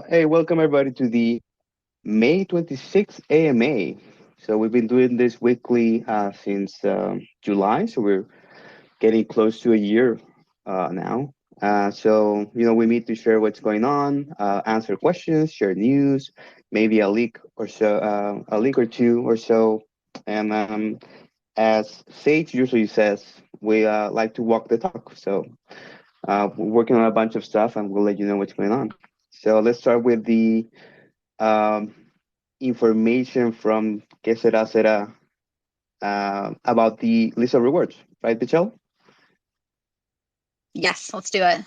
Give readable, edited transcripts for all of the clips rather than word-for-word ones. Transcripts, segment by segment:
Hey, welcome everybody to the May 26th AMA. So we've been doing this weekly since July, so we're getting close to a year now. We meet to share what's going on, answer questions, share news, maybe a leak or so, a leak or two or so. And as Sage usually says, we like to walk the talk. So we're working on a bunch of stuff, and we'll let you know what's going on. So let's start with the um, information from Que Sera Sera about the list of rewards, right, Michelle? Yes, let's do it.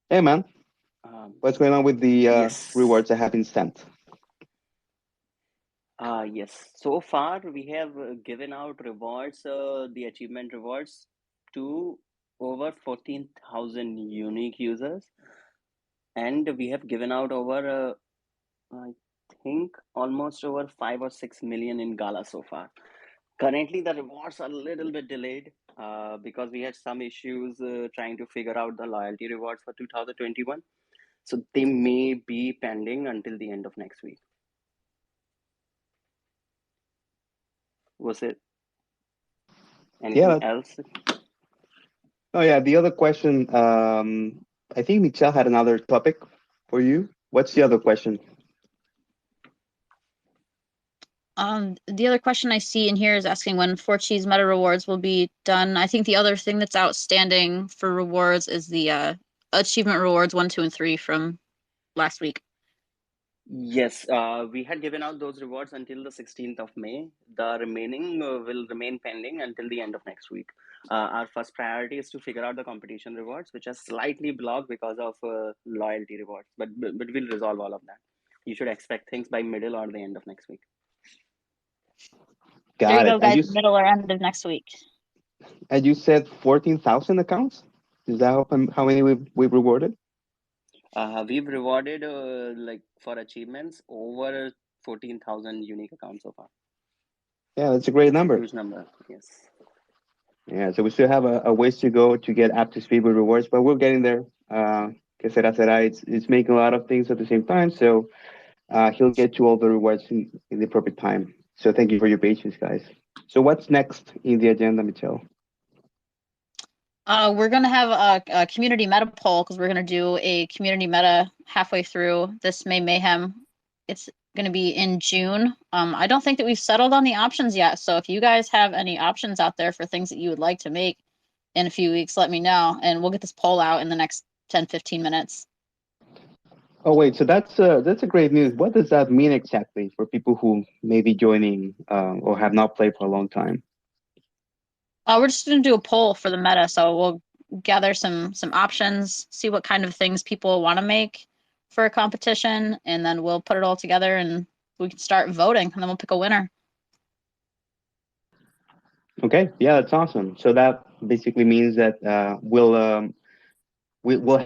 Hey, man, Um, what's going on with the yes. rewards that have been sent? Yes. So far, we have given out rewards, the achievement rewards, to over 14,000 unique users, and we have given out over, I think, almost over 5 or 6 million in Gala so far. Currently, the rewards are a little bit delayed because we had some issues trying to figure out the loyalty rewards for 2021. So they may be pending until the end of next week. Was it anything Yeah. else? Oh, yeah. The other question, I think Michelle had another topic for you. What's the other question? The other question I see in here is asking when Forchi's meta rewards will be done. I think the other thing that's outstanding for rewards is the achievement rewards 1, 2, and 3 from last week. Yes, we had given out those rewards until the 16th of May. The remaining will remain pending until the end of next week. Our first priority is to figure out the competition rewards, which are slightly blocked because of loyalty rewards, but we'll resolve all of that. You should expect things by middle or the end of next week. There you Got it. go, guys. Middle or end of next week. And you said 14,000 accounts. Is that how many we've rewarded? We've rewarded like for achievements over 14,000 unique accounts so far. Yeah, that's a great It's a number. huge number. Yes. Yeah, so we still have a ways to go to get up to speed with rewards, but we're getting there. Que Sera Sera, it's making a lot of things at the same time, so he'll get to all the rewards in the appropriate time. So thank you for your patience, guys. So what's next in the agenda, Michelle? We're gonna have a community meta poll because we're gonna do a community meta halfway through this May Mayhem. It's gonna be in June. I don't think that we've settled on the options yet. So if you guys have any options out there for things that you would like to make in a few weeks, let me know, and we'll get this poll out in the next 10, 15 minutes. Oh wait, so that's a great news. What does that mean exactly for people who may be joining or have not played for a long time? We're just gonna do a poll for the meta, so we'll gather some options, see what kind of things people want to make for a competition, and then we'll put it all together and we can start voting, and then we'll pick a winner. Okay, yeah, that's awesome. So that basically means that we'll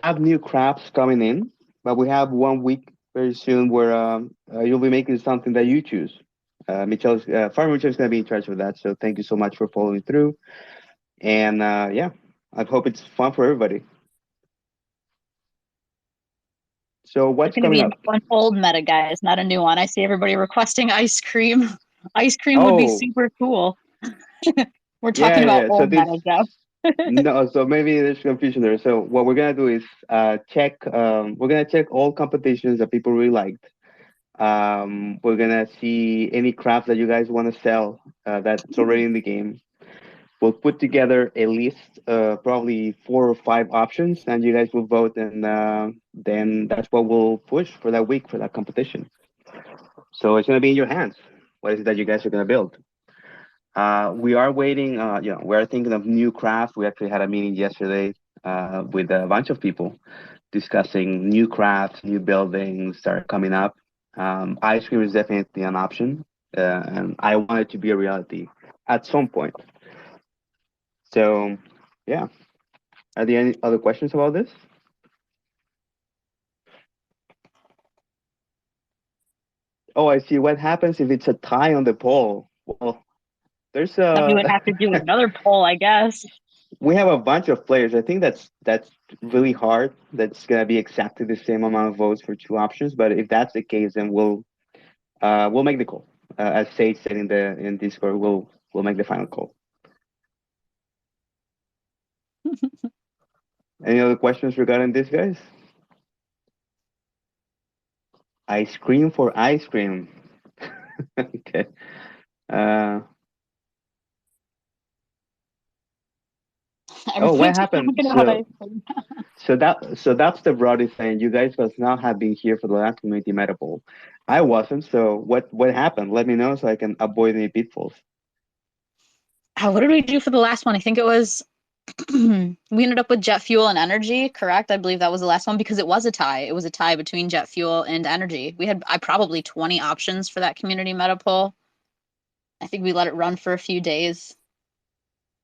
have new crafts coming in, but we have 1 week very soon where you'll be making something that you choose. Farmer Michelle's going to be in charge of that. So thank you so much for following through. And yeah, I hope it's fun for everybody. So It's what's going to coming be a up? new one, old meta, guys, not a new one. I see everybody requesting ice cream. Ice cream would be Oh, super cool. We're talking yeah, about yeah. So old this meta, Joe. no, so maybe there's confusion there. So what we're gonna do is check. We're gonna check all competitions that people really liked. We're gonna see any craft that you guys want to sell that's already in the game. We'll put together a list, probably 4 or 5 options, and you guys will vote, and then that's what we'll push for that week for that competition. So it's gonna be in your hands. What is it that you guys are gonna build? We are waiting. We're thinking of new craft. We actually had a meeting yesterday with a bunch of people discussing new crafts, new buildings that are coming up. Ice cream is definitely an option, and I want it to be a reality at some point. So, yeah. Are there any other questions about this? Oh, I see. What happens if it's a tie on the poll? Well, there's Then we a would have to do another poll, I guess. we have a bunch of players. I think that's really hard. That's gonna be exactly the same amount of votes for two options. But if that's the case, then we'll make the call. As Sage said in Discord, we'll make the final call. Any other questions regarding this, guys? Ice cream for ice cream. Okay. Uh, oh, what Everyone's happened? talking about ice cream. So that's the broad thing. You guys must now have been here for the last community meta poll. I wasn't. So what happened? Let me know so I can avoid any pitfalls. What did we do for the last one? I think it was we ended up with jet fuel and energy, correct? I believe that was the last one because it was a tie. It was a tie between jet fuel and energy. We had probably 20 options for that community meta poll. I think we let it run for a few days.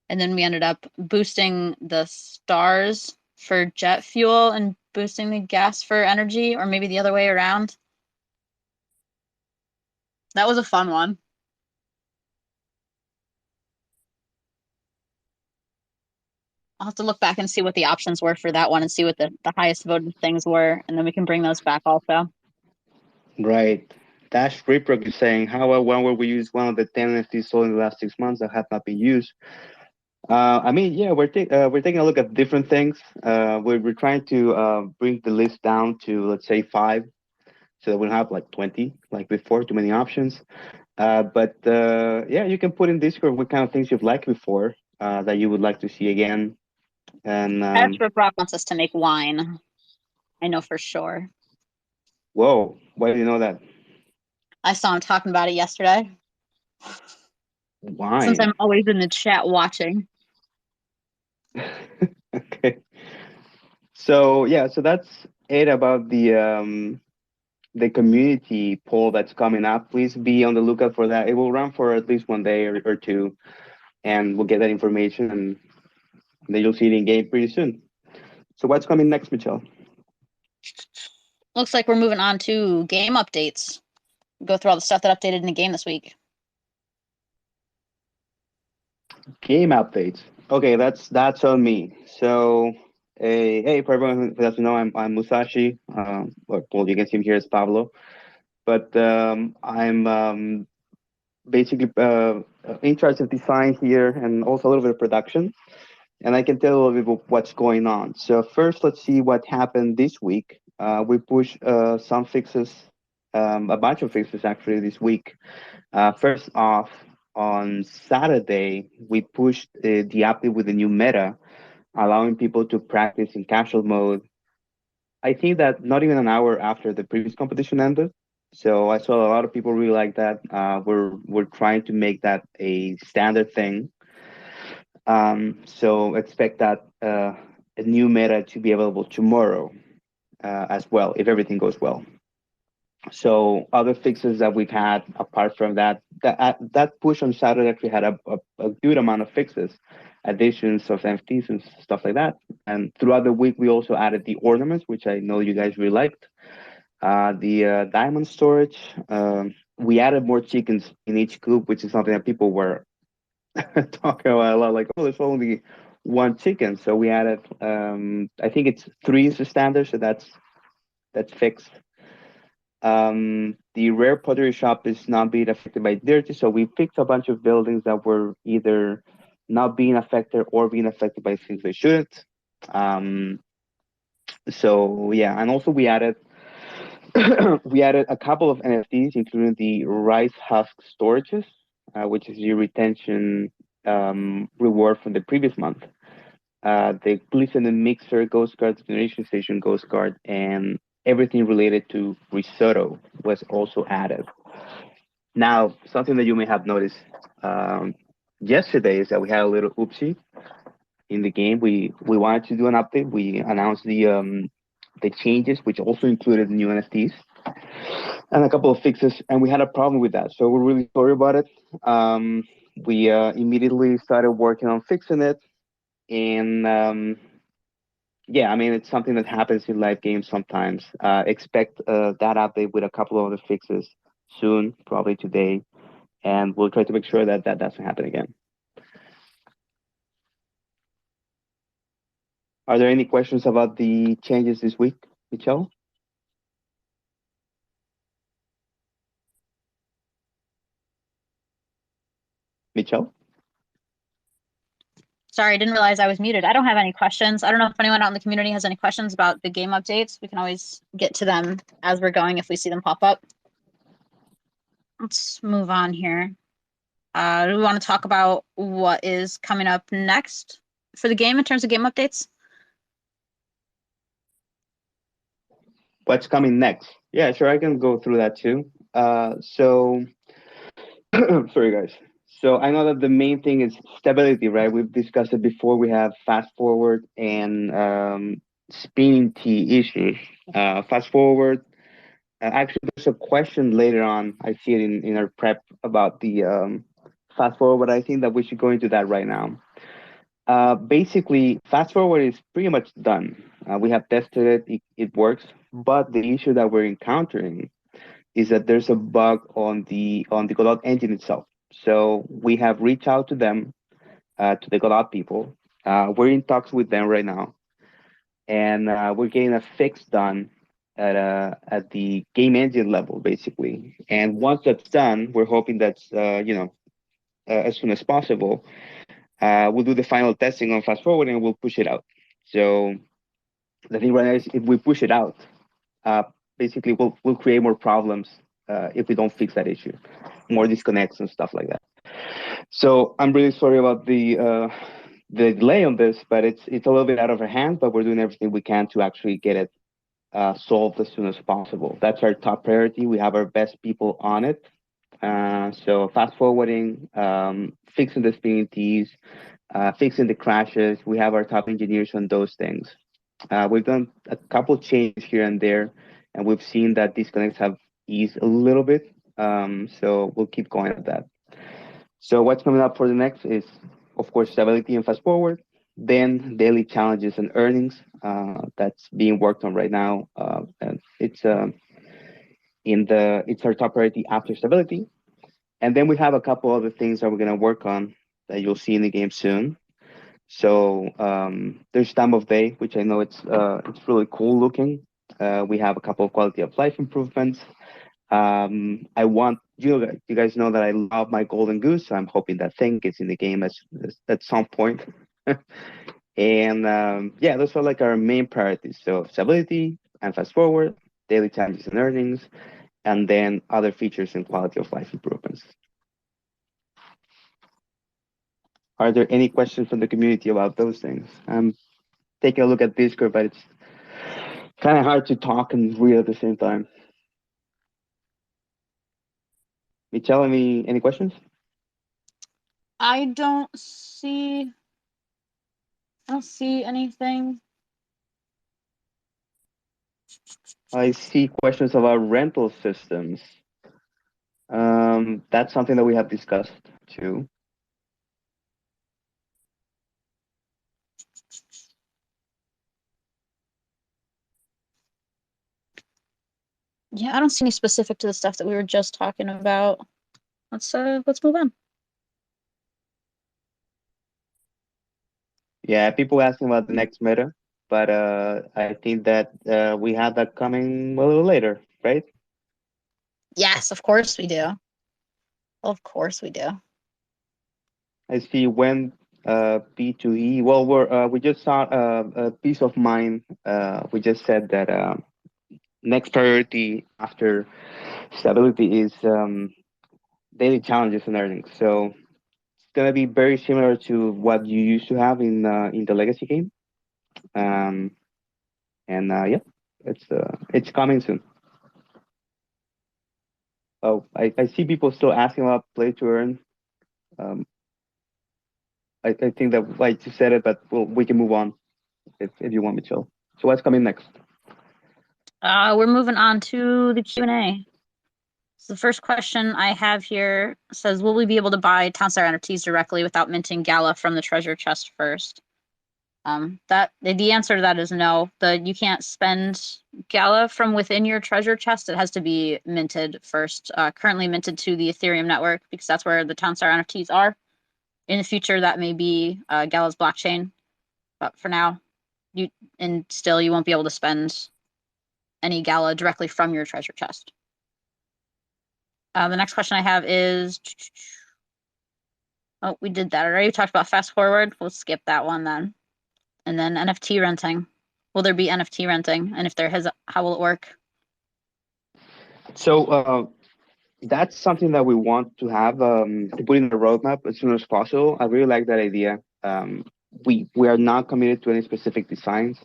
And then we ended up boosting the stars for jet fuel and boosting the gas for energy, or maybe the other way around. That was a fun one. I'll have to look back and see what the options were for that one and see what the highest voted things were, and then we can bring those back also. Right. Dash Reproc is saying, how about when will we use one of the 10 NFTs sold in the last 6 months that have not been used? I mean, yeah, we're taking a look at different things. We're trying to bring the list down to, let's say, 5, so that we don't have like 20 like before, too many options. But yeah, you can put in Discord what kind of things you've liked before that you would like to see again. And Ashford Brock wants us to make wine. I know for sure. whoa, why do you know that? I saw him talking about it yesterday. Since Wine. I'm always in the chat watching. Okay. So yeah, so that's it about the community poll that's coming up. Please be on the lookout for that. It will run for at least one day or two, and we'll get that information, and then you'll see it in game pretty soon. So what's coming next, Michelle? Looks like we're moving on to game updates. Go through all the stuff that updated in the game this week. Game updates. Okay, that's on me. So, hey, for everyone who doesn't know, I'm Musashi. Well, you can see him here as Pablo, but I'm basically in charge of design here and also a little bit of production. And I can tell a little bit about what's going on. So first, let's see what happened this week. We pushed some fixes, a bunch of fixes actually this week. First off, on Saturday, we pushed the update with the new meta, allowing people to practice in casual mode. I think that not even an hour after the previous competition ended. So I saw a lot of people really like that. We're trying to make that a standard thing. So expect that a new meta to be available tomorrow as well, if everything goes well. So other fixes that we've had apart from that push on Saturday actually had a good amount of fixes, additions of NFTs and stuff like that. And throughout the week, we also added the ornaments, which I know you guys really liked. The diamond storage. We added more chickens in each coop, which is something that people were talking about a lot. Like, oh, there's only one chicken, so we added. I think it's three is the standard, so that's fixed. The rare pottery shop is not being affected by dirty, so we picked a bunch of buildings that were either not being affected or being affected by things they shouldn't. Um, so yeah, and also we added we added a couple of NFTs, including the rice husk storages, which is your retention reward from the previous month. The Glisten Mixer Ghost Card, the Generation Station Ghost Card, and everything related to risotto was also added. Now, something that you may have noticed um, yesterday is that we had a little oopsie in the game. We wanted to do an update. We announced the changes, which also included new NFTs and a couple of fixes, and we had a problem with that. So we're really sorry about it. We immediately started working on fixing it, and yeah, I mean, it's something that happens in live games sometimes. Expect that update with a couple of other fixes soon, probably today, and we'll try to make sure that that doesn't happen again. Are there any questions about the changes this week, Michelle? Michelle? Sorry, I didn't realize I was muted. I don't have any questions. I don't know if anyone out in the community has any questions about the game updates. We can always get to them as we're going if we see them pop up. Let's move on here. Do we want to talk about what is coming up next for the game in terms of game updates? What's coming next? Yeah, sure, I can go through that too. So, sorry guys. So I know that the main thing is stability, right? We've discussed it before. We have fast forward and spinning T issues. Fast forward. Actually, there's a question later on. I see it in our prep about the fast forward, but I think that we should go into that right now. Basically, fast forward is pretty much done. We have tested it, it works, but the issue that we're encountering is that there's a bug on the Godot engine itself. So we have reached out to them, to the Godot people. We're in talks with them right now, and we're getting a fix done at the game engine level, basically. And once that's done, we're hoping that's as soon as possible. We'll do the final testing on fast forward and we'll push it out. So the thing right now is if we push it out, uh, basically we'll create more problems if we don't fix that issue, more disconnects and stuff like that. So I'm really sorry about the delay on this, but it's a little bit out of our hands. But we're doing everything we can to actually get it solved as soon as possible. That's our top priority. We have our best people on it. So fast forwarding, fixing the spinning Ts, fixing the crashes. We have our top engineers on those things. We've done a couple changes here and there, and we've seen that disconnects have eased a little bit. So we'll keep going at that. So what's coming up for the next is, of course, stability and fast forward. Then daily challenges and earnings. That's being worked on right now, and it's our top priority after stability. And then we have a couple other things that we're gonna work on that you'll see in the game soon. So there's time of day, which I know it's really cool looking. We have a couple of quality of life improvements. I want you guys know that I love my golden goose, so I'm hoping that thing gets in the game at some point. And yeah, those are like our main priorities. So stability and fast forward, daily challenges and earnings, and then other features and quality of life improvements. Are there any questions from the community about those things? I'm taking a look at Discord, but it's kind of hard to talk and read at the same time. Michelle, any questions? I don't see anything. I see questions about rental systems. That's something that we have discussed too. Yeah, I don't see any specific to the stuff that we were just talking about. Let's move on. Yeah, people asking about the next meta, but I think that we have that coming a little later, right? Yes, of course we do. Of course we do. I see when P2E. Well, we just saw a piece of mind. We just said that next priority after stability is daily challenges and earnings. So it's gonna be very similar to what you used to have in the legacy game. Um, and yeah, it's coming soon. Oh, I see people still asking about play to earn. Um, I think that I just said it, but we can move on if you want me to. So what's coming next? We're moving on to the Q&A. So the first question I have here says, will we be able to buy Townstar NFTs directly without minting Gala from the treasure chest first? That the answer to that is no. You can't spend Gala from within your treasure chest. It has to be minted first. Currently minted to the Ethereum network because that's where the Townstar NFTs are. In the future, that may be Gala's blockchain, but for now, and still you won't be able to spend any Gala directly from your treasure chest. The next question I have is, oh, we did that already. We talked about fast forward. We'll skip that one then. And then NFT renting. Will there be NFT renting? And if there is, how will it work? So that's something that we want to have to put in the roadmap as soon as possible. I really like that idea. We are not committed to any specific designs,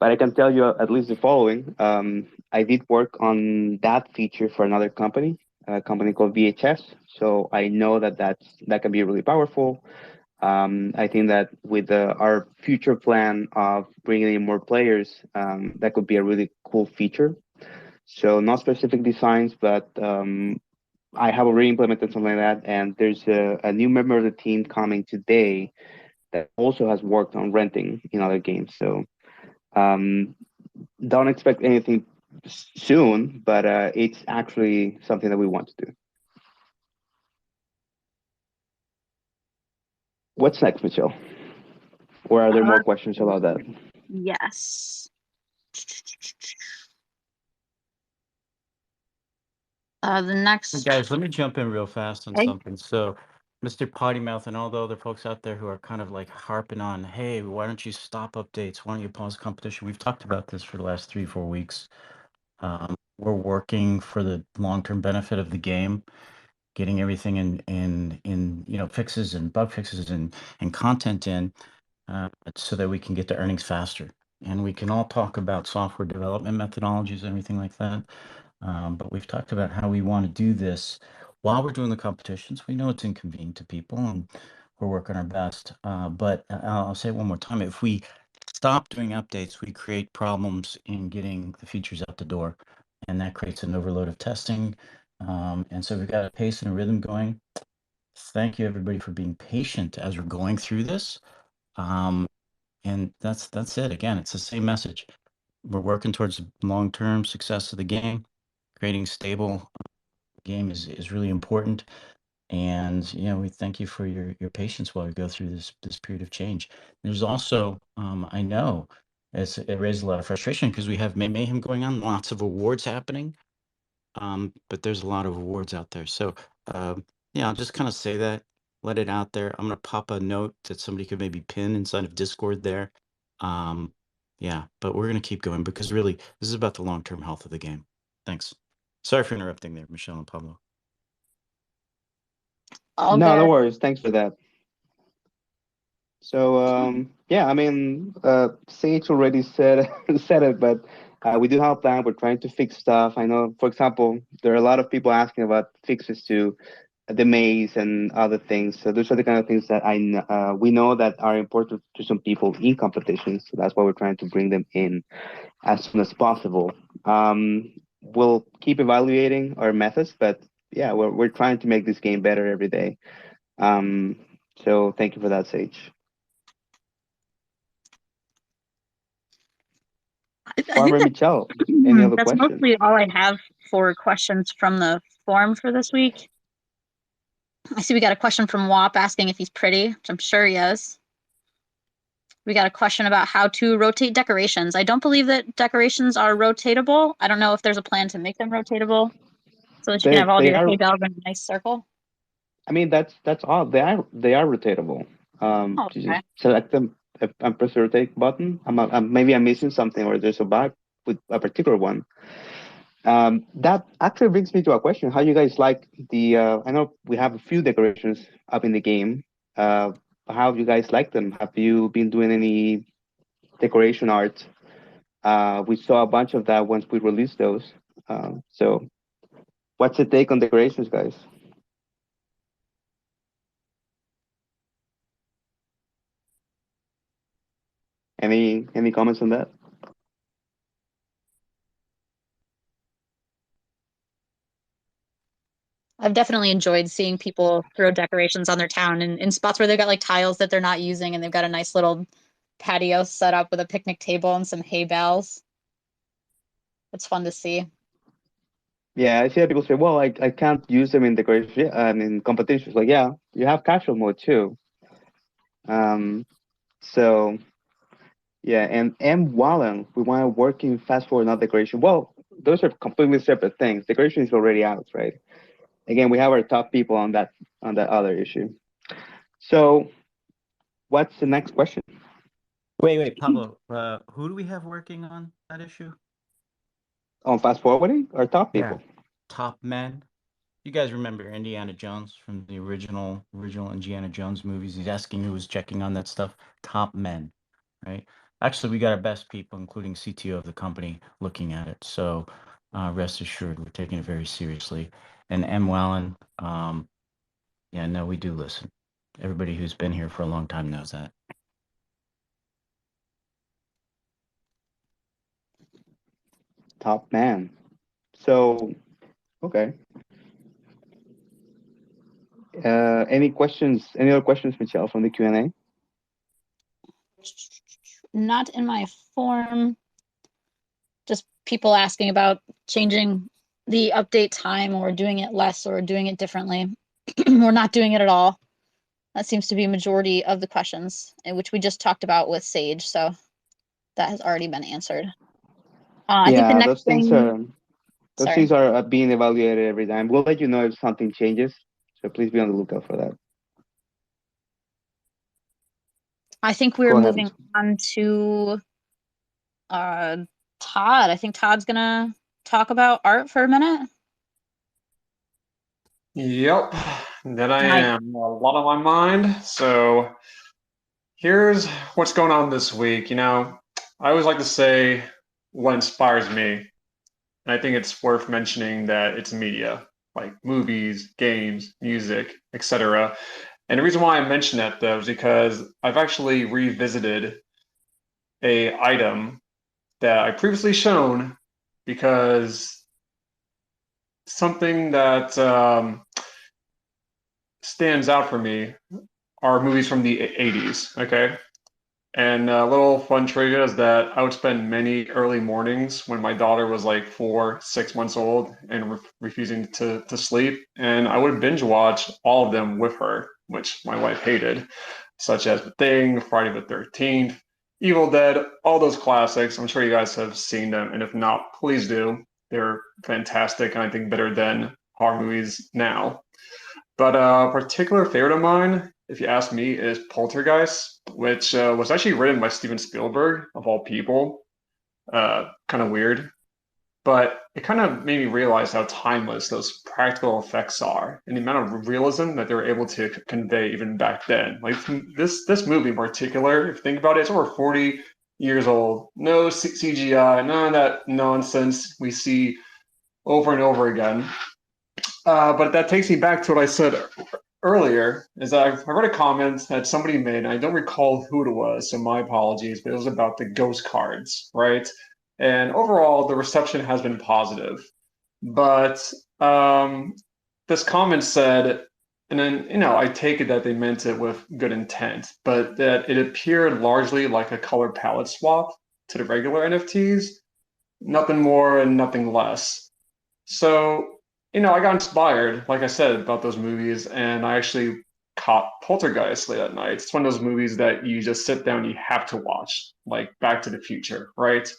but I can tell you at least the following. I did work on that feature for another company, a company called VHS. So I know that can be really powerful. I think that with our future plan of bringing in more players, that could be a really cool feature. So not specific designs, but I have already implemented something like that. And there's a new member of the team coming today that also has worked on renting in other games. So um, don't expect anything soon, but it's actually something that we want to do. What's next, Michelle? Or are there more questions about that? Yes. The next. Guys, let me jump in real fast on Okay. something. So, Mr. Pottymouth and all the other folks out there who are kind of like harping on, hey, why don't you stop updates? Why don't you pause competition? We've talked about this for the last 3, 4 weeks. We're working for the long-term benefit of the game, getting everything in fixes and bug fixes and content in, so that we can get to earnings faster. And we can all talk about software development methodologies and everything like that. But we've talked about how we want to do this while we're doing the competitions. We know it's inconvenient to people, and we're working our best. But I'll say it one more time. If we stop doing updates, we create problems in getting the features out the door, and that creates an overload of testing. And so we've got a pace and a rhythm going. Thank you, everybody, for being patient as we're going through this. And that's it. Again, it's the same message. We're working towards the long-term success of the game. Creating stable game is really important. And we thank you for your patience while we go through this period of change. There's also, I know, it raised a lot of frustration because we have mayhem going on, lots of awards happening, but there's a lot of awards out there. So yeah, I'll just kind of say that, let it out there. I'm gonna pop a note that somebody could maybe pin inside of Discord there. Yeah, but we're gonna keep going because really this is about the long-term health of the game. Thanks. Sorry for interrupting there, Michelle and Pablo. All No, no good. worries. Thanks for that. So yeah, I mean, Sage already said said it, but we do have a plan. We're trying to fix stuff. I know, for example, there are a lot of people asking about fixes to the maze and other things. So those are the kind of things that we know that are important to some people in competitions. So that's why we're trying to bring them in as soon as possible. We'll keep evaluating our methods, but yeah, we're trying to make this game better every day. So thank you for that, Sage. I think Barbara Michelle, any other that's questions? mostly all I have for questions from the forum for this week. I see we got a question from WAP asking if he's pretty, which I'm sure he is. We got a question about how to rotate decorations. I don't believe that decorations are rotatable. I don't know if there's a plan to make them rotatable so that you can have all of They your are. hay bales in a nice circle. I mean, that's all. They are rotatable. Oh, You okay. just select them and press the rotate button. Maybe I'm missing something, or there's a bug with a particular one. That actually brings me to a question: how you guys like the? I know we have a few decorations up in the game. Uh, how do you guys like them? Have you been doing any decoration art? We saw a bunch of that once we released those. So, what's the take on decorations, guys? Any comments on that? I've definitely enjoyed seeing people throw decorations on their town in spots where they've got like tiles that they're not using and they've got a nice little patio set up with a picnic table and some hay bales. It's fun to see. Yeah, I see people say, "Well, I can't use them in decoration, in competitions." Like, yeah, you have casual mode too. Um, so Yeah, and M. Wallen, we want to work in fast forward, not decoration. Well, those are completely separate things. Decoration is already out, right? Again, we have our top people on that other issue. So, what's the next question? Wait, Pablo. Who do we have working on that issue? On fast forwarding, our top Yeah, people. top men. You guys remember Indiana Jones from the original Indiana Jones movies? He's asking who was checking on that stuff. Top men, right? Actually, we got our best people, including CTO of the company, looking at it. So rest assured, we're taking it very seriously. And M. Wallen, yeah, no, we do listen. Everybody who's been here for a long time knows that. Top man. So, okay. Any questions? Any other questions, Michelle, from the Q&A? Not in my form. Just people asking about changing the update time or doing it less or doing it differently or not doing it at all. That seems to be a majority of the questions, which we just talked about with Sage. So that has already been answered. I think the Yeah, next thing. those Sorry. things are being evaluated every time. We'll let you know if something changes. So please be on the lookout for that. I think we're Go ahead. moving on to Todd. I think Todd's gonna talk about art for a minute. Yep, that I Nice. am. A lot on my mind. So here's what's going on this week. You know, I always like to say what inspires me. And I think it's worth mentioning that it's media, like movies, games, music, etc. And the reason why I mention that though is because I've actually revisited a item that I previously shown because something that stands out for me are movies from the 80s, okay? And a little fun trivia is that I would spend many early mornings when my daughter was like 4, 6 months old and refusing to sleep. And I would binge watch all of them with her, which my wife hated, such as The Thing, Friday the 13th, Evil Dead, all those classics. I'm sure you guys have seen them. And if not, please do. They're fantastic and I think better than horror movies now. But a particular favorite of mine, if you ask me, is Poltergeist, which was actually written by Steven Spielberg, of all people. Kind of weird. But it kind of made me realize how timeless those practical effects are and the amount of realism that they were able to convey even back then. Like this movie in particular, if you think about it, it's over 40 years old. No CGI, none of that nonsense we see over and over again. But that takes me back to what I said earlier. Is I read a comment that somebody made, and I don't recall who it was, so my apologies, but it was about the ghost cards, right? And overall, the reception has been positive. But this comment said, and then, you know, I take it that they meant it with good intent, but that it appeared largely like a color palette swap to the regular NFTs, nothing more and nothing less. So, you know, I got inspired, like I said, about those movies, and I actually caught Poltergeist late at night. It's one of those movies that you just sit down and you have to watch, like Back to the Future, right?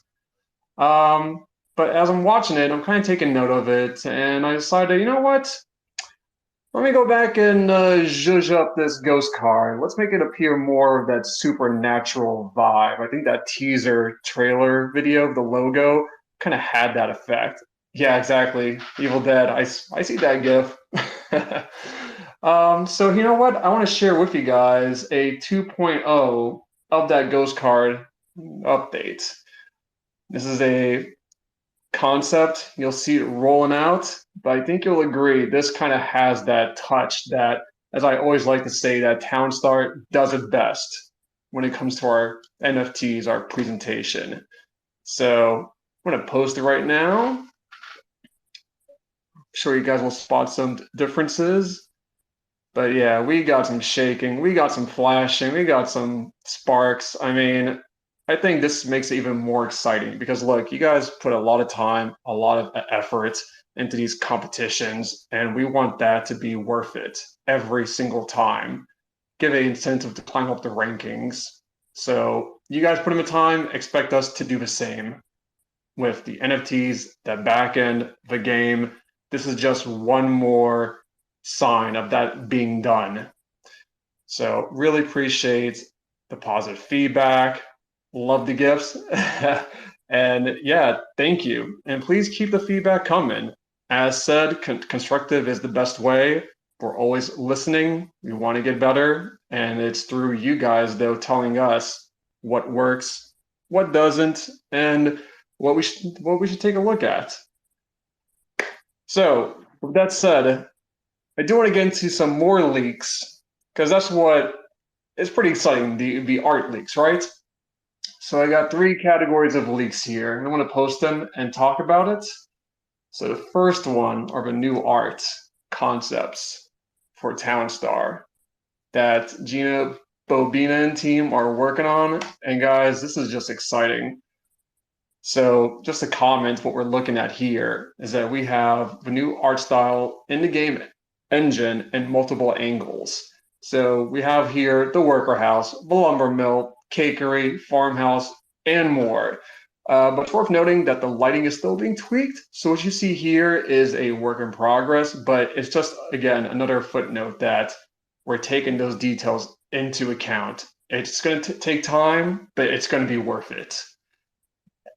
But as I'm watching it, I'm kind of taking note of it, and I decided, you know what? Let me go back and zhuzh up this ghost card. Let's make it appear more of that supernatural vibe. I think that teaser trailer video of the logo kind of had that effect. Yeah, exactly. Evil Dead. I see that gif. So you know what? I want to share with you guys a 2.0 of that ghost card update. This is a concept. You'll see it rolling out, but I think you'll agree this kind of has that touch that, as I always like to say, that Townstart does it best when it comes to our NFTs, our presentation. So I'm going to post it right now. I'm sure you guys will spot some differences. But yeah, we got some shaking, we got some flashing, we got some sparks. I mean, I think this makes it even more exciting because look, you guys put a lot of time, a lot of effort into these competitions, and we want that to be worth it every single time. Give an incentive to climb up the rankings. So you guys put in the time, expect us to do the same with the NFTs, the back end, the game. This is just one more sign of that being done. So really appreciate the positive feedback. Love the gifts. And yeah, thank you. And please keep the feedback coming. As said, constructive is the best way. We're always listening. We want to get better. And it's through you guys, though, telling us what works, what doesn't, and what we should take a look at. So with that said, I do want to get into some more leaks, because that's what is pretty exciting, the art leaks, right? So I got 3 categories of leaks here, and I want to post them and talk about it. So the first one are the new art concepts for Townstar that Gina Bobina and team are working on. And guys, this is just exciting. So just to comment, what we're looking at here is that we have the new art style in the game engine in multiple angles. So we have here the worker house, the lumber mill, cakery, farmhouse, and more. But it's worth noting that the lighting is still being tweaked. So what you see here is a work in progress, but it's just, again, another footnote that we're taking those details into account. It's going to take time, but it's going to be worth it.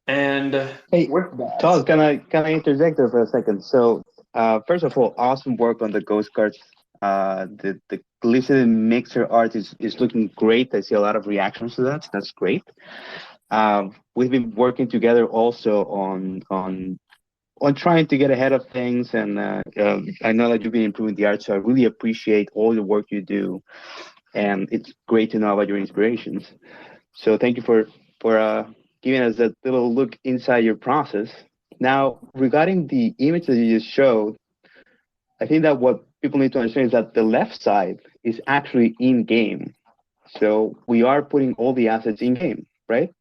And Hey, with that, Todd, can I interject there for a second? So, first of all, awesome work on the ghost cards. The glistening mixer art is looking great. I see a lot of reactions to that. So that's great. We've been working together also on trying to get ahead of things, and I know that you've been improving the art, so I really appreciate all the work you do, and it's great to know about your inspirations. So thank you for giving us that little look inside your process. Now, regarding the image that you just showed, I think that what people need to understand is that the left side is actually in game. So we are putting all the assets in game, right?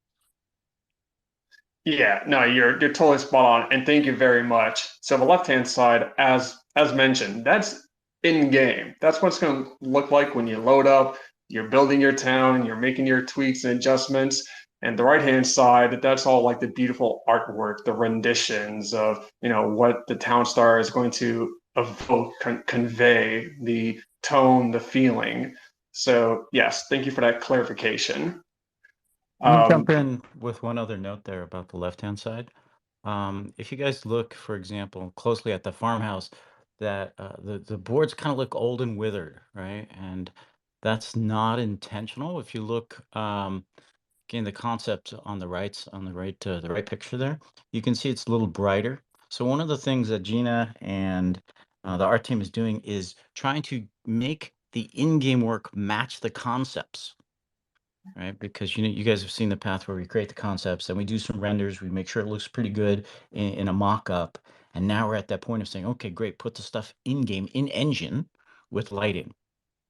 yeah, no, you're totally spot on, and thank you very much. So the left-hand side, as mentioned, that's in game. That's what it's going to look like when you load up. You're building your town, you're making your tweaks and adjustments. And the right-hand side, that's all like the beautiful artwork, the renditions of what the town star is going to evoke, convey, the tone, the feeling. So yes, thank you for that clarification. Let me jump in with one other note there about the left-hand side. If you guys look, for example, closely at the farmhouse, that the boards kind of look old and withered, right? And that's not intentional. If you look, again, the concept on the right, the right picture there, you can see it's a little brighter. So one of the things that Gina and the art team is doing is trying to make the in-game work match the concepts. Right, because you guys have seen the path where we create the concepts and we do some renders, we make sure it looks pretty good in a mock-up, and now we're at that point of saying, okay, great, put the stuff in game, in engine with lighting,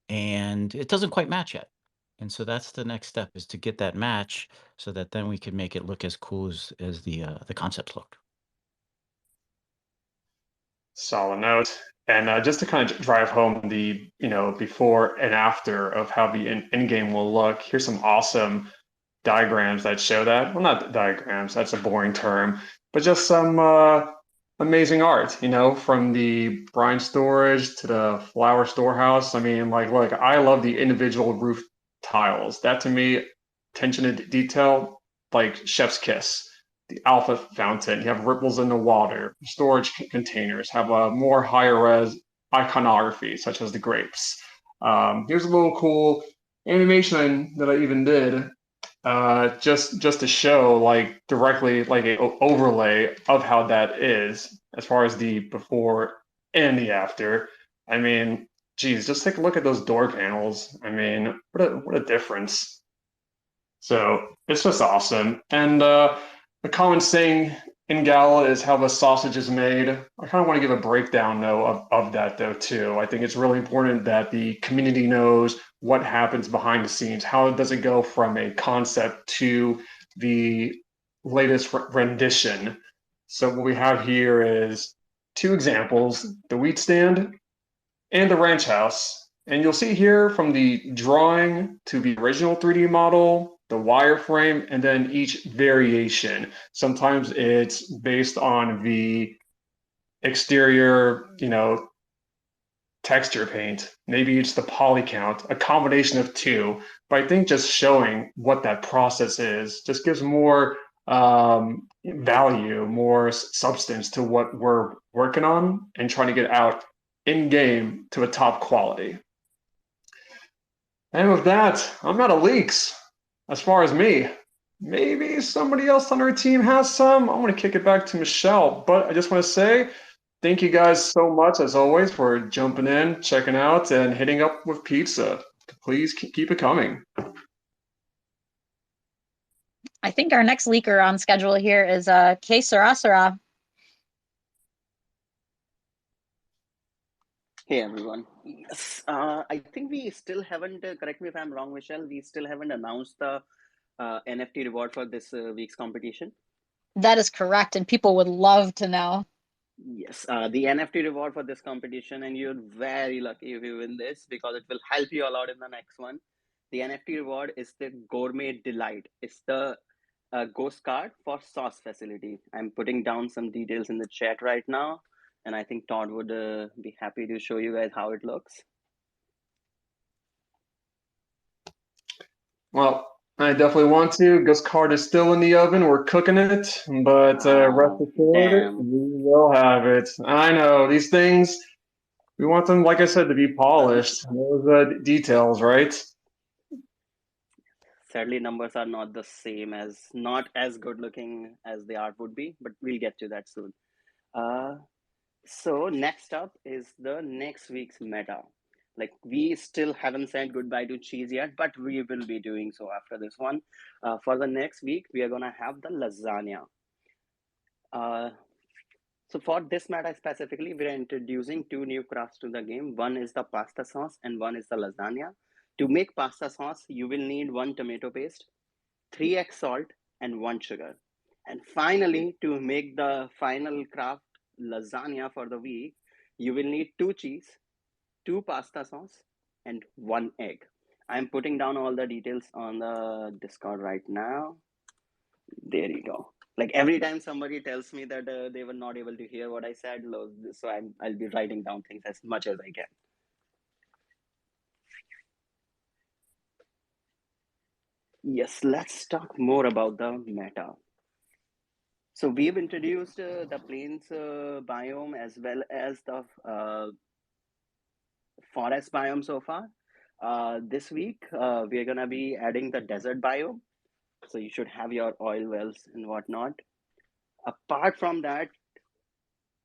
and it doesn't quite match yet. And so that's the next step, is to get that match so that then we can make it look as cool as the concepts look. Solid note. And just to kind of drive home the before and after of how the in game will look, here's some awesome diagrams that show that. Well, not diagrams, that's a boring term, but just some amazing art, from the brine storage to the flower storehouse. I mean, like, look, I love the individual roof tiles. That to me, attention to detail, like chef's kiss. The alpha fountain, you have ripples in the water. Storage containers have a more higher res iconography, such as the grapes. Here's a little cool animation that I even did, just to show like directly like a overlay of how that is as far as the before and the after. I mean, geez, just take a look at those door panels. I mean, what a difference. So it's just awesome. And a common saying in Gala is how the sausage is made. I kind of want to give a breakdown, though, of that, though, too. I think it's really important that the community knows what happens behind the scenes. How does it go from a concept to the latest rendition? So what we have here is 2 examples, the wheat stand and the ranch house. And you'll see here from the drawing to the original 3D model, the wireframe, and then each variation. Sometimes it's based on the exterior, texture paint. Maybe it's the poly count, a combination of two. But I think just showing what that process is just gives more value, more substance to what we're working on and trying to get out in game to a top quality. And with that, I'm out of leaks as far as me. Maybe somebody else on our team has some. I'm going to kick it back to Michelle, but I just want to say thank you guys so much, as always, for jumping in, checking out, and hitting up with pizza. Please keep it coming. I think our next leaker on schedule here is K Sarasara. Hey everyone. Yes, I think we still haven't, correct me if I'm wrong, Michelle, we still haven't announced the NFT reward for this week's competition. That is correct, and people would love to know. Yes, the NFT reward for this competition, and you're very lucky if you win this because it will help you a lot in the next one. The NFT reward is the Gourmet Delight. It's the ghost card for sauce facility. I'm putting down some details in the chat right now, and I think Todd would be happy to show you guys how it looks. Well, I definitely want to. Ghost card is still in the oven. We're cooking it, but rest assured, Damn. we will have it. I know these things. We want them, like I said, to be polished. Those details, right? Sadly, numbers are not as good looking as the art would be, but we'll get to that soon. So next up is the next week's meta. Like we still haven't said goodbye to cheese yet, but we will be doing so after this one. For the next week, we are gonna have the lasagna. So for this meta specifically, we are introducing two new crafts to the game. One is the pasta sauce and one is the lasagna. To make pasta sauce, you will need 1 tomato paste, 3 egg salt, and 1 sugar. And finally, to make the final craft lasagna for the week, you will need 2 cheese, 2 pasta sauce, and 1 egg. I'm putting down all the details on the Discord right now. There you go. Like every time somebody tells me that they were not able to hear what I said, so I'll be writing down things as much as I can. Yes, let's talk more about the meta. So we've introduced the plains biome as well as the forest biome so far. This week, we're going to be adding the desert biome. So you should have your oil wells and whatnot. Apart from that,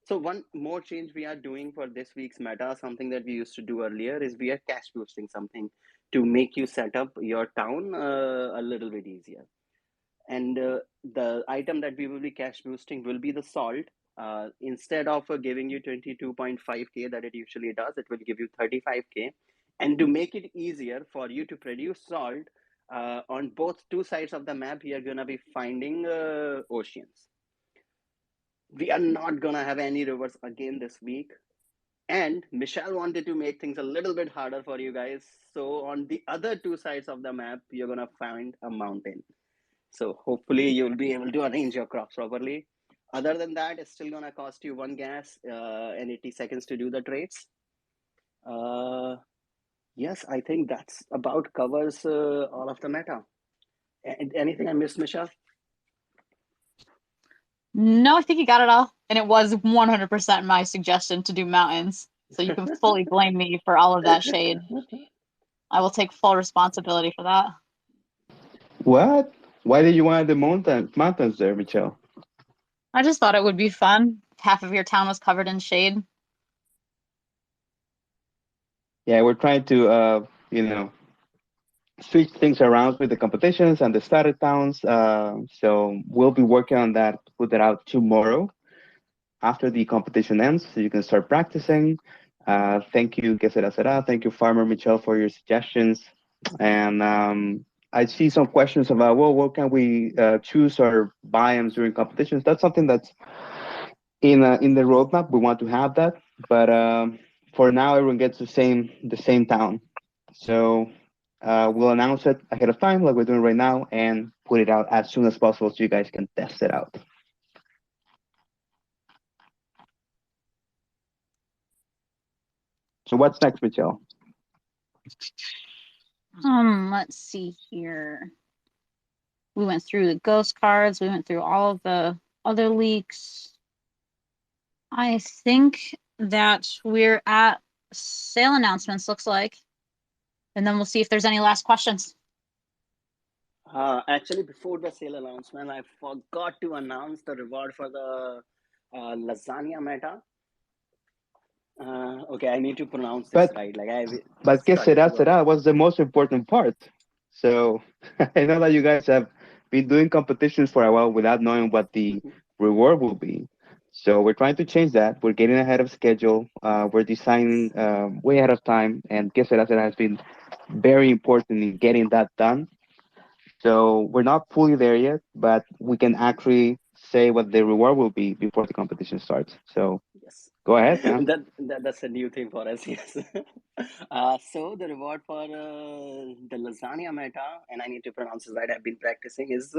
so one more change we are doing for this week's meta, something that we used to do earlier, is we are cash boosting something to make you set up your town a little bit easier. And the item that we will be cash boosting will be the salt. Instead of giving you 22.5k that it usually does, it will give you 35k. And to make it easier for you to produce salt, on both two sides of the map, you're going to be finding oceans. We are not going to have any rivers again this week. And Michelle wanted to make things a little bit harder for you guys. So on the other two sides of the map, you're going to find a mountain. So hopefully you'll be able to arrange your crops properly. Other than that, it's still going to cost you 1 gas and 80 seconds to do the trades. Yes, I think that's about covers all of the meta. Anything I missed, Michelle? No, I think you got it all. And it was 100% my suggestion to do mountains. So you can fully blame me for all of that shade. I will take full responsibility for that. What? Why did you want the mountains there, Michelle? I just thought it would be fun. Half of your town was covered in shade. Yeah, we're trying to, switch things around with the competitions and the starter towns. So we'll be working on that, put that out tomorrow after the competition ends, so you can start practicing. Thank you, Que Sera Sera. Thank you, Farmer Michelle, for your suggestions. And I see some questions about, well, what can we choose our biomes during competitions? That's something that's in the roadmap. We want to have that, but for now, everyone gets the same town. So We'll announce it ahead of time, like we're doing right now, and put it out as soon as possible so you guys can test it out. So what's next, Michelle? Let's see here. We went through the ghost cards. We went through all of the other leaks. I think that we're at sale announcements, looks like. And then we'll see if there's any last questions. Actually, before the sale announcement, I forgot to announce the reward for the lasagna meta. Okay, I need to pronounce this But right. Like I but que studied será was the most important part. So I know that you guys have been doing competitions for a while without knowing what the reward will be. So we're trying to change that. We're getting ahead of schedule. We're designing way ahead of time, and que será has been very important in getting that done. So we're not fully there yet, but we can actually say what the reward will be before the competition starts. So Yes. go ahead, man. That's a new thing for us. Yes. So the reward for the lasagna meta, and I need to pronounce it right. I've been practicing. Is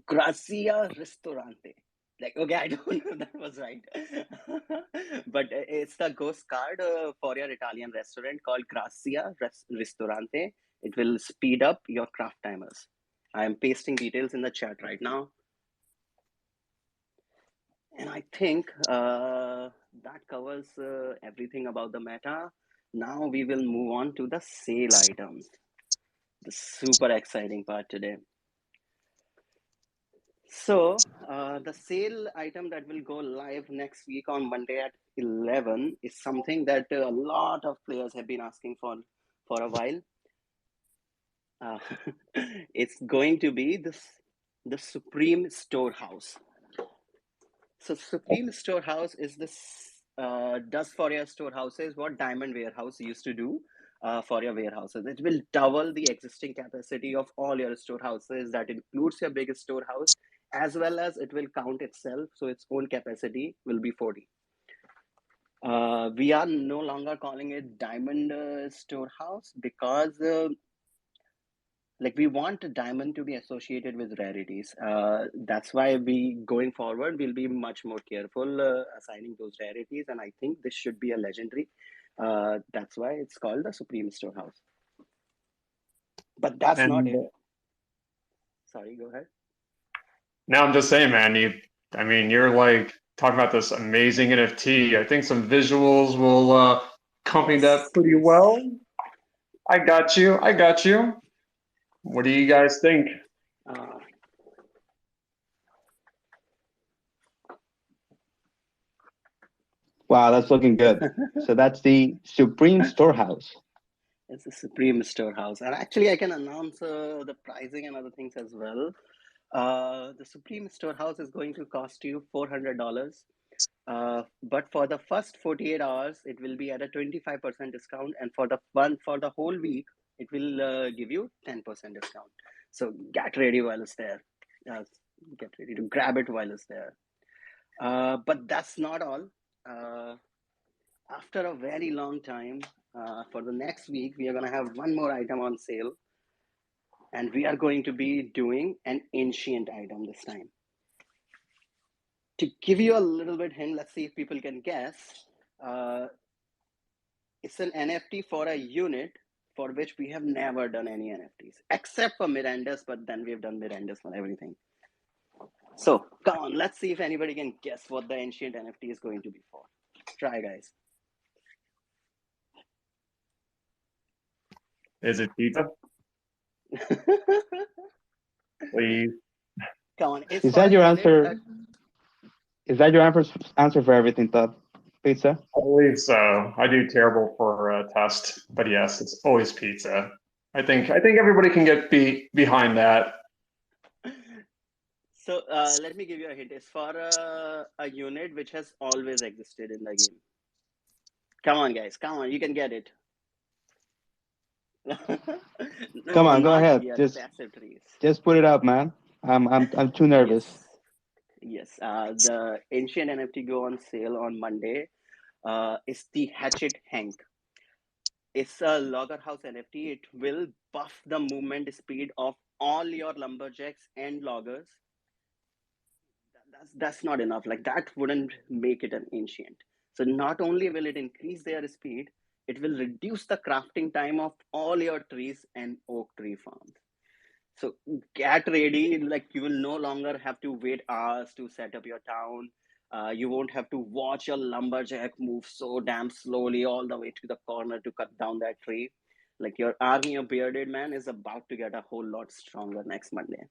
Grazia Ristorante. Like, okay, I don't know if that was right. But it's the ghost card for your Italian restaurant called Grazia Ristorante. It will speed up your craft timers. I am pasting details in the chat right now. And I think that covers everything about the meta. Now we will move on to the sale items. The super exciting part today. So the sale item that will go live next week on Monday at 11 is something that a lot of players have been asking for a while. It's going to be the Supreme Storehouse. So Supreme Storehouse is this does for your storehouses what Diamond Warehouse used to do for your warehouses. It will double the existing capacity of all your storehouses. That includes your biggest storehouse, as well as it will count itself. So its own capacity will be 40. We are no longer calling it Diamond Storehouse because like we want a diamond to be associated with rarities. That's why we going forward we'll be much more careful assigning those rarities, and I think this should be a legendary. That's why it's called the Supreme Storehouse. But that's not it. Sorry, go ahead. Now I'm just saying, man, you're like talking about this amazing NFT. I think some visuals will accompany that pretty well. I got you. What do you guys think? Wow, that's looking good. So that's the Supreme Storehouse. It's the Supreme Storehouse, and actually I can announce the pricing and other things as well. The Supreme Storehouse is going to cost you $400. But for the first 48 hours, it will be at a 25% discount, and for the whole week, it will give you 10% discount. So get ready while it's there. Get ready to grab it while it's there. But that's not all. After a very long time, for the next week, we are going to have one more item on sale, and we are going to be doing an ancient item this time. To give you a little bit hint, let's see if people can guess. It's an NFT for a unit for which we have never done any NFTs, except for Miranda's, but then we've done Miranda's for everything. So come on, let's see if anybody can guess what the ancient NFT is going to be for. Try, guys. Is it pizza? Please. Come on. Is that your answer? Is that your answer for everything, Todd? Pizza? I believe so. I do terrible for a test, but yes, it's always pizza. I think everybody can get behind that. So let me give you a hint. It's for a unit which has always existed in the game. Come on, guys. Come on. You can get it. No, come on, go ahead. Just put it up, man. I'm too nervous. Yes. The ancient NFT go on sale on Monday. It's the Hatchet Hank. It's a logger house NFT. It will buff the movement speed of all your lumberjacks and loggers. That's not enough. Like that wouldn't make it an ancient. So not only will it increase their speed, it will reduce the crafting time of all your trees and oak tree farms. So get ready. Like you will no longer have to wait hours to set up your town. You won't have to watch your lumberjack move so damn slowly all the way to the corner to cut down that tree. Like your army of bearded man is about to get a whole lot stronger next Monday.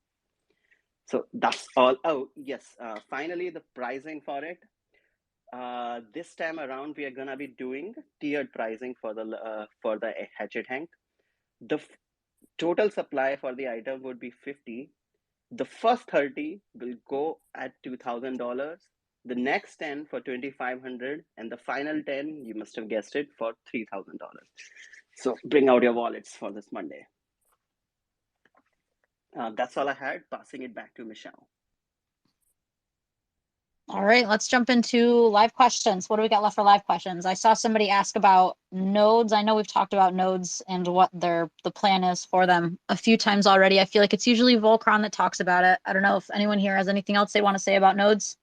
So that's all. Oh yes, finally the pricing for it. This time around, we are gonna be doing tiered pricing for the hatchet hank. The total supply for the item would be 50. The first 30 will go at $2,000. The next 10 for 2,500, and the final 10, you must have guessed it, for $3,000. So bring out your wallets for this Monday. That's all I had. Passing it back to Michelle. All right, let's jump into live questions. What do we got left for live questions? I saw somebody ask about nodes. I know we've talked about nodes and what the plan is for them a few times already. I feel like it's usually Volcron that talks about it. I don't know if anyone here has anything else they want to say about nodes.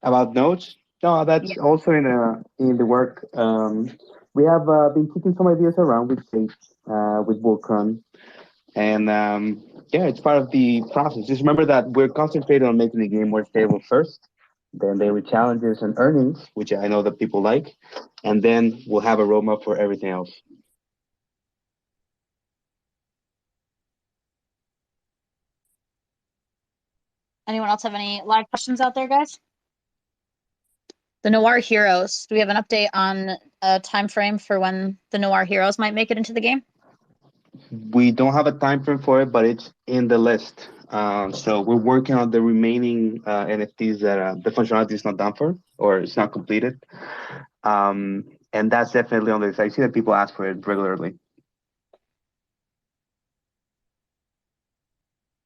About notes? No, that's also in the work. We have been kicking some ideas around with Sage, with Volcron, and yeah, it's part of the process. Just remember that we're concentrating on making the game more stable first, then daily challenges and earnings, which I know that people like, and then we'll have a roadmap for everything else. Anyone else have any live questions out there, guys? The Noir Heroes. Do we have an update on a time frame for when the Noir Heroes might make it into the game? We don't have a time frame for it, but it's in the list. So we're working on the remaining NFTs that the functionality is not done for or it's not completed. And that's definitely on the list. I see that people ask for it regularly.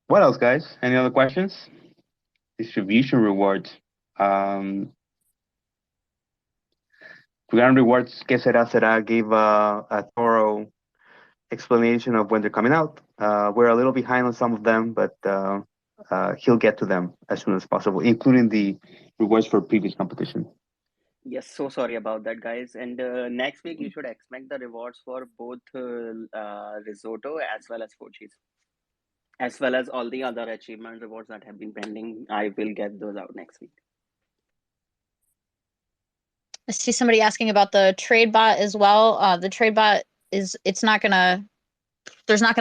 What else, guys? Any other questions? Distribution rewards. Regarding rewards, Que Será Será gave a thorough explanation of when they're coming out. We're a little behind on some of them, but he'll get to them as soon as possible, including the rewards for previous competition. Yes, so sorry about that, guys. And next week, you should expect the rewards for both Risotto as well as Fuji's, as well as all the other achievement rewards that have been pending. I will get those out next week. I see somebody asking about the trade bot as well. The trade bot there's not gonna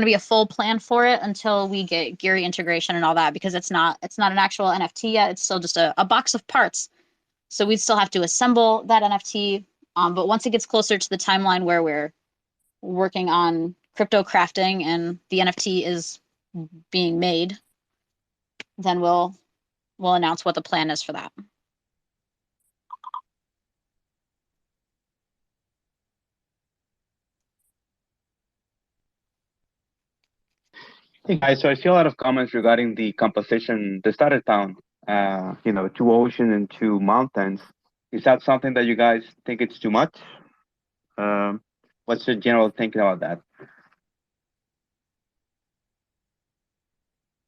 be a full plan for it until we get Geary integration and all that, because it's not an actual NFT yet. It's still just a box of parts. So we'd still have to assemble that NFT. But once it gets closer to the timeline where we're working on crypto crafting and the NFT is being made, then we'll announce what the plan is for that. Hey guys, so I see a lot of comments regarding the composition, the starter town. Two ocean and two mountains. Is that something that you guys think it's too much? What's your general thinking about that?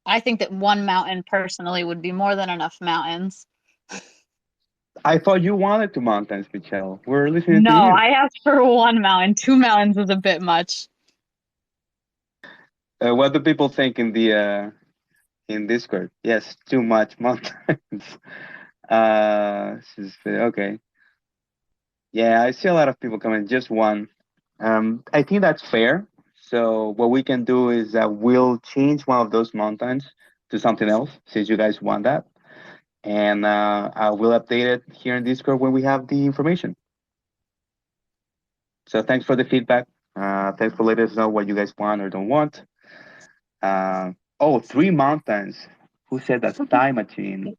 I think that one mountain personally would be more than enough mountains. I thought you wanted two mountains, Michelle. We're listening to No, you. I asked for one mountain. Two mountains is a bit much. What do people think in Discord? Yes, too much mountains. Okay. Yeah, I see a lot of people coming. Just one. I think that's fair. So what we can do is that we'll change one of those mountains to something else, since you guys want that, and I will update it here in Discord when we have the information. So thanks for the feedback. Thanks for letting us know what you guys want or don't want. Three mountains. Who said that? Time machine.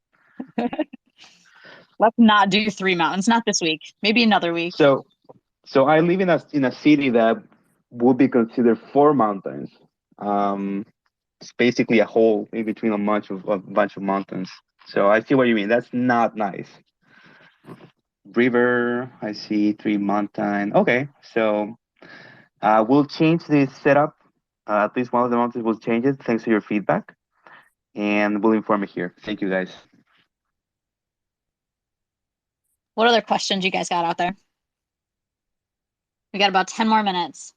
Let's not do three mountains. Not this week. Maybe another week. So I live in a city that would be considered four mountains. It's basically a hole in between a bunch of mountains. So I see what you mean. That's not nice. River, I see 3 mountain. Okay, so we'll change this setup. At least one of the mountains will change it thanks to your feedback, and we'll inform it here. Thank you, guys. What other questions you guys got out there? We got about 10 more minutes.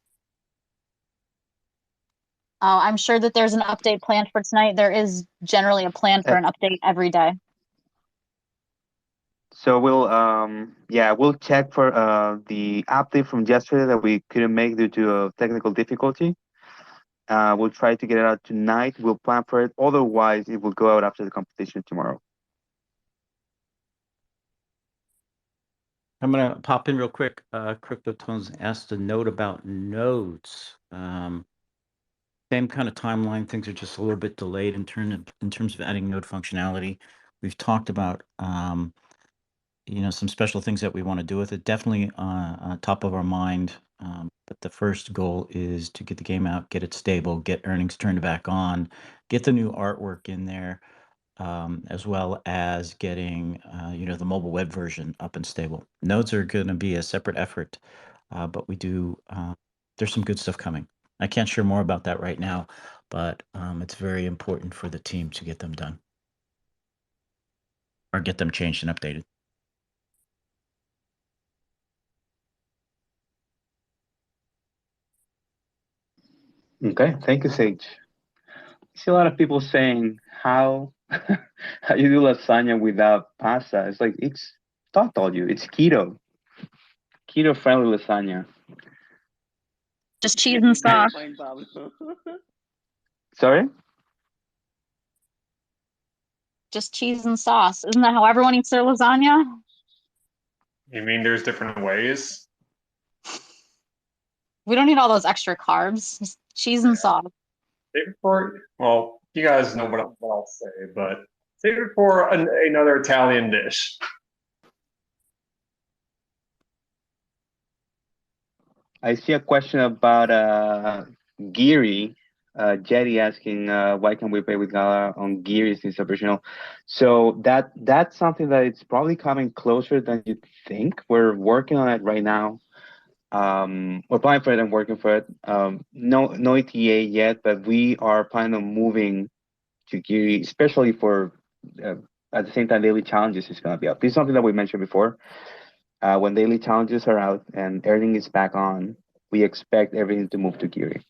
Oh, I'm sure that there's an update planned for tonight. There is generally a plan for an update every day. So we'll check for the update from yesterday that we couldn't make due to a technical difficulty. We'll try to get it out tonight. We'll plan for it. Otherwise, it will go out after the competition tomorrow. I'm gonna pop in real quick. CryptoTones asked a note about nodes. Same kind of timeline. Things are just a little bit delayed in terms of adding node functionality. We've talked about some special things that we want to do with it. Definitely on top of our mind. But the first goal is to get the game out, get it stable, get earnings turned back on, get the new artwork in there, as well as getting the mobile web version up and stable. Nodes are going to be a separate effort, but we do. There's some good stuff coming. I can't share more about that right now, but it's very important for the team to get them done or get them changed and updated. Okay, thank you, Sage. I see a lot of people saying how how you do lasagna without pasta. It's like Todd told you it's keto friendly lasagna. Just cheese Get and to the sauce. point, Pablo. Sorry. Just cheese and sauce. Isn't that how everyone eats their lasagna? You mean there's different ways? We don't need all those extra carbs. Just cheese and sauce. Save it for, well, you guys know what I'll say, but save it for another Italian dish. I see a question about Geary. Jetty asking why can we play with Gala on Geary since operational. So that's something that it's probably coming closer than you think. We're working on it right now. We're planning for it and working for it. No ETA yet, but we are planning on moving to Geary, especially for at the same time daily challenges is going to be up. This is something that we mentioned before. When daily challenges are out and earning is back on, we expect everything to move to Geary.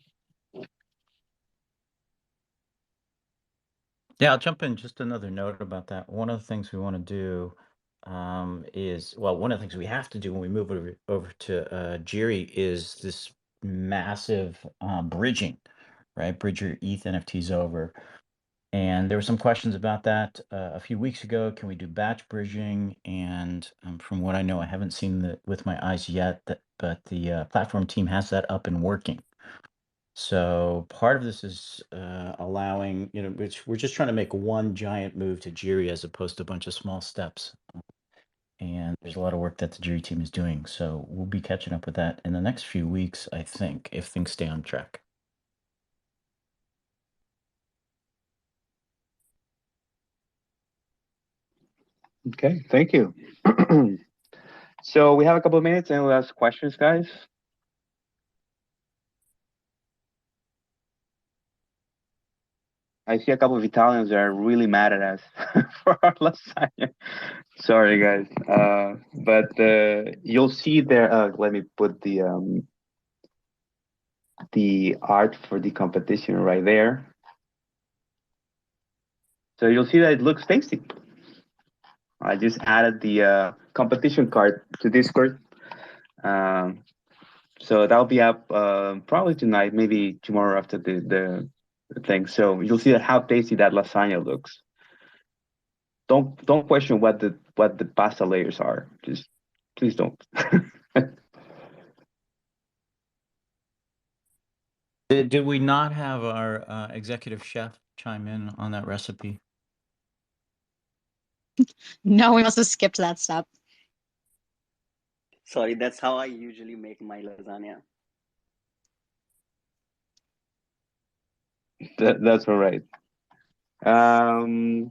Yeah, I'll jump in. Just another note about that. One of the things we want to do one of the things we have to do when we move over to Jiri is this massive bridging, right? Bridge your ETH NFTs over. And there were some questions about that a few weeks ago. Can we do batch bridging? And from what I know, I haven't seen it with my eyes yet, but the platform team has that up and working. So part of this is allowing, we're just trying to make one giant move to Jiri as opposed to a bunch of small steps. And there's a lot of work that the Jiri team is doing. So we'll be catching up with that in the next few weeks, I think, if things stay on track. Okay, thank you. So we have a couple of minutes and we'll ask questions, guys. I see a couple of Italians that are really mad at us for our lasagna. Sorry, guys. But you'll see there. Let me put the art for the competition right there. So you'll see that it looks tasty. I just added the competition card to Discord. So that'll be up probably tonight, maybe tomorrow after the thing. So you'll see how tasty that lasagna looks. Don't question what the pasta layers are. Just please don't. Did we not have our executive chef chime in on that recipe? No, we must have skipped that step. Sorry, that's how I usually make my lasagna. That's all right.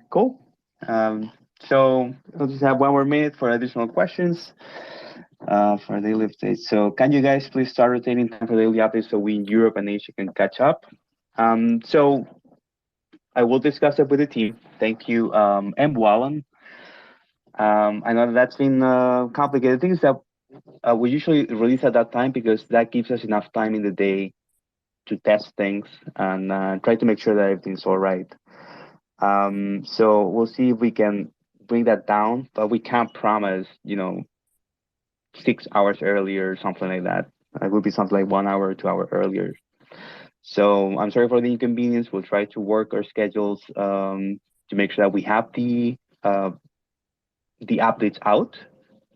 Cool. So we'll just have 1 more minute for additional questions for daily updates. So can you guys please start rotating time for daily updates so we in Europe and Asia can catch up? So I will discuss it with the team. Thank you, M. Wallen. I know that's been complicated. The thing is that we usually release at that time because that gives us enough time in the day to test things and try to make sure that everything's all right. So we'll see if we can bring that down, but we can't promise, 6 hours earlier or something like that. It would be something like 1 hour or 2 hour earlier. So I'm sorry for the inconvenience. We'll try to work our schedules to make sure that we have the updates out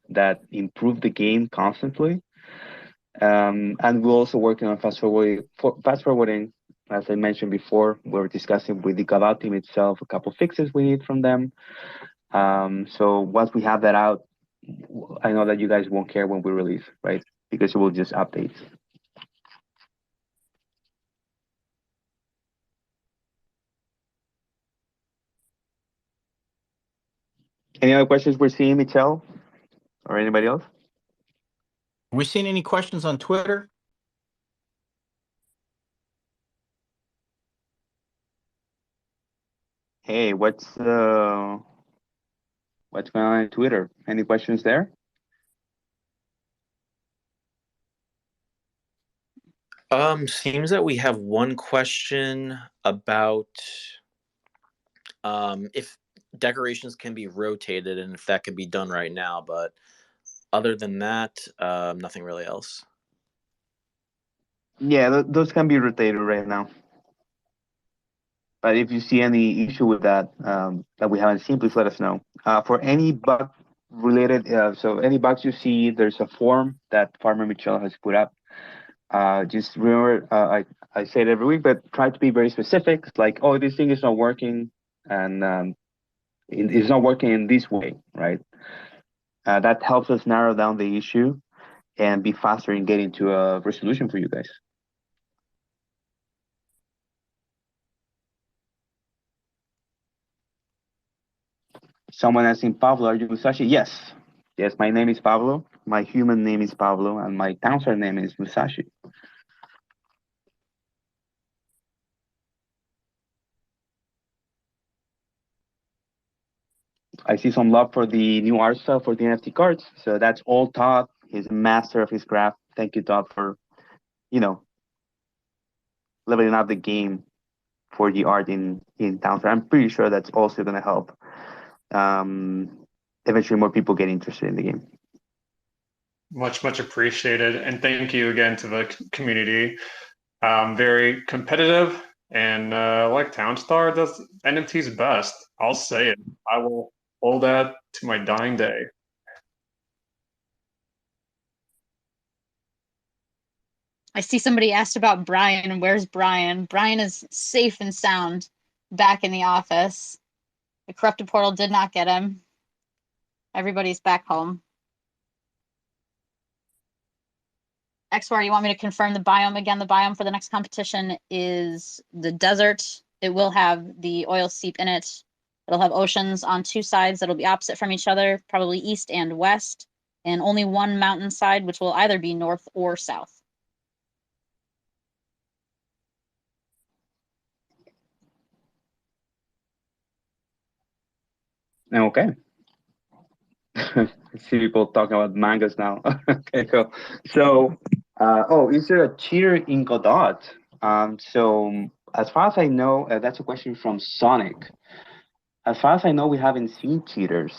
that improve the game constantly. And we're also working on fast forwarding. As I mentioned before, we're discussing with the Gala team itself a couple fixes we need from them. So once we have that out, I know that you guys won't care when we release, right? Because it will just update. Any other questions we're seeing, Michelle, or anybody else? Are we seeing any questions on Twitter? Hey, what's going on Twitter? Any questions there? Seems that we have one question about if decorations can be rotated and if that could be done right now, but other than that, nothing really else. Yeah, those can be rotated right now. But if you see any issue with that that we haven't seen, please let us know. For any bug related, so any bugs you see, there's a form that Farmer Michelle has put up. Just remember, I say it every week, but try to be very specific. Like, oh, this thing is not working, and it's not working in this way, right? That helps us narrow down the issue and be faster in getting to a resolution for you guys. Someone asking Pablo, are you Musashi? Yes. Yes, my name is Pablo. My human name is Pablo, and my counselor name is Musashi. I see some love for the new art style for the NFT cards. So that's all Todd. He's a master of his craft. Thank you, Todd, for, leveling up the game for the art in Townsend. I'm pretty sure that's also going to help eventually more people get interested in the game. Much appreciated, and thank you again to the community. Very competitive, and like Townstar does NFTs best. I'll say it. I will hold that to my dying day. I see somebody asked about Brian. Where's Brian? Brian is safe and sound back in the office. The corrupted portal did not get him. Everybody's back home. XWAR, you want me to confirm the biome again? The biome for the next competition is the desert. It will have the oil seep in it. It'll have oceans on two sides that'll be opposite from each other, probably east and west, and only one mountain side, which will either be north or south. Okay. I see people talking about mangas now. Okay, cool. So, is there a cheater in Godot? So as far as I know, that's a question from Sonic. As far as I know, we haven't seen cheaters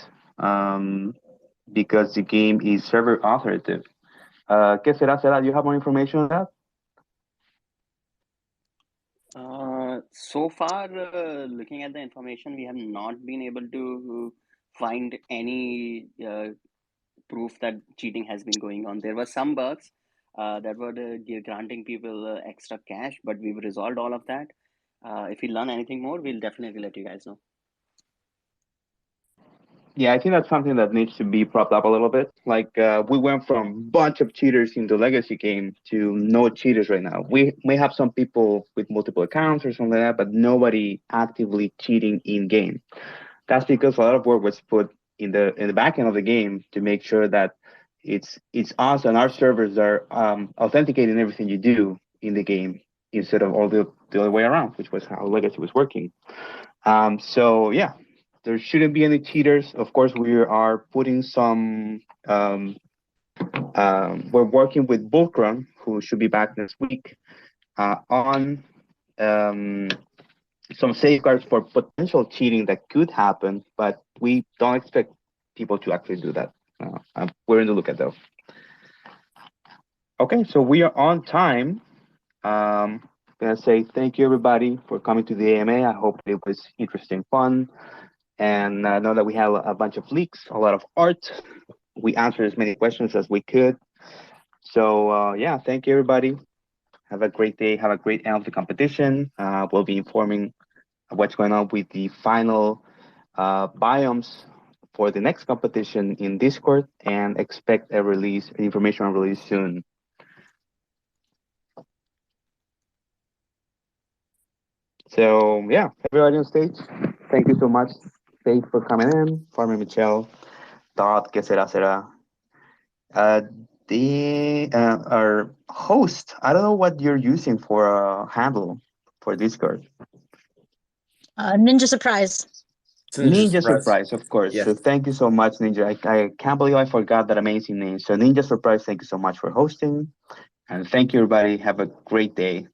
because the game is server authoritative. ¿Qué será? Será? Do you have more information on that? So far, looking at the information, we have not been able to find any proof that cheating has been going on. There were some bugs that were granting people extra cash, but we've resolved all of that. If we learn anything more, we'll definitely let you guys know. Yeah, I think that's something that needs to be propped up a little bit. Like we went from a bunch of cheaters in the legacy game to no cheaters right now. We may have some people with multiple accounts or something like that, but nobody actively cheating in game. That's because a lot of work was put in the back end of the game to make sure that it's us and our servers are authenticating everything you do in the game instead of all the other way around, which was how Legacy was working. So yeah, there shouldn't be any cheaters. Of course, we are putting some. We're working with Bulkron, who should be back next week, on um, some safeguards for potential cheating that could happen, but we don't expect people to actually do that. We're in the lookout though. Okay, so we are on time. I'm gonna say thank you everybody for coming to the AMA. I hope it was interesting, fun, and I know that we have a bunch of leaks, a lot of art. We answered as many questions as we could. So yeah, thank you everybody. Have a great day. Have a great end of the competition. We'll be informing what's going on with the final biomes for the next competition in Discord, and expect a release, information release soon. So yeah, everybody on stage, thank you so much, Faith, for coming in. Farmer Michelle, Dot, que será será. Uh, our host, I don't know what you're using for a handle for Discord. Ninja Surprise. It's a Ninja Ninja Surprise, of course. Yeah. So thank you so much, Ninja. I can't believe I forgot that amazing name. So Ninja Surprise, thank you so much for hosting. And thank you, everybody. Have a great day.